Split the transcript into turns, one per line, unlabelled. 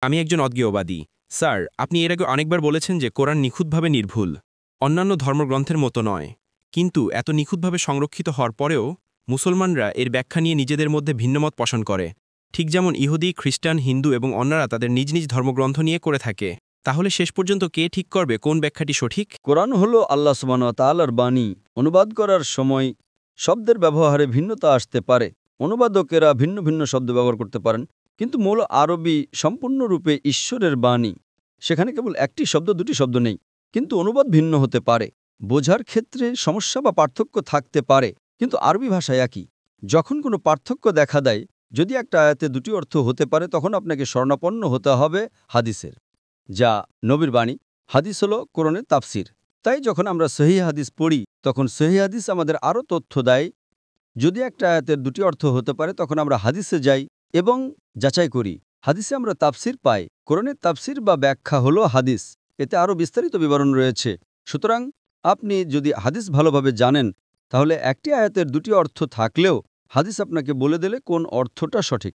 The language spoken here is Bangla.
আমি একজন অজ্ঞেয়বাদী। স্যার, আপনি এর আগে অনেকবার বলেছেন যে কোরআন নিখুঁতভাবে নির্ভুল, অন্যান্য ধর্মগ্রন্থের মতো নয়। কিন্তু এত নিখুঁতভাবে সংরক্ষিত হওয়ার পরেও মুসলমানরা এর ব্যাখ্যা নিয়ে নিজেদের মধ্যে ভিন্নমত পোষণ করে, ঠিক যেমন ইহুদি, খ্রিস্টান, হিন্দু এবং অন্যরা তাদের নিজ নিজ ধর্মগ্রন্থ নিয়ে করে থাকে। তাহলে শেষ পর্যন্ত কে ঠিক করবে কোন ব্যাখ্যাটি সঠিক?
কোরআন হল আল্লাহ সুবহানাহু ওয়া তাআলার বাণী। অনুবাদ করার সময় শব্দের ব্যবহারে ভিন্নতা আসতে পারে। অনুবাদকেরা ভিন্ন ভিন্ন শব্দ ব্যবহার করতে পারেন, কিন্তু মূল আরবি সম্পূর্ণরূপে ঈশ্বরের বাণী। সেখানে কেবল একটি শব্দ, দুটি শব্দ নেই, কিন্তু অনুবাদ ভিন্ন হতে পারে। বোঝার ক্ষেত্রে সমস্যা বা পার্থক্য থাকতে পারে, কিন্তু আরবি ভাষায় একই। যখন কোনো পার্থক্য দেখা দেয়, যদি একটা আয়াতে দুটি অর্থ হতে পারে, তখন আপনাকে শরণাপন্ন হতে হবে হাদিসের, যা নবীর বাণী। হাদিস হলো কোরআনের তাফসির। তাই যখন আমরা সহিহ হাদিস পড়ি, তখন সহিহ হাদিস আমাদের আরও তথ্য দেয়। যদি একটা আয়াতের দুটি অর্থ হতে পারে, তখন আমরা হাদিসে যাই এবং যাচাই করি। হাদিসে আমরা তাফসির পাই। কোরআনের তাফসির বা ব্যাখ্যা হলো হাদিস। এতে আরও বিস্তারিত বিবরণ রয়েছে। সুতরাং আপনি যদি হাদিস ভালোভাবে জানেন, তাহলে একটি আয়াতের দুটি অর্থ থাকলেও হাদিস আপনাকে বলে দিলে কোন অর্থটা সঠিক।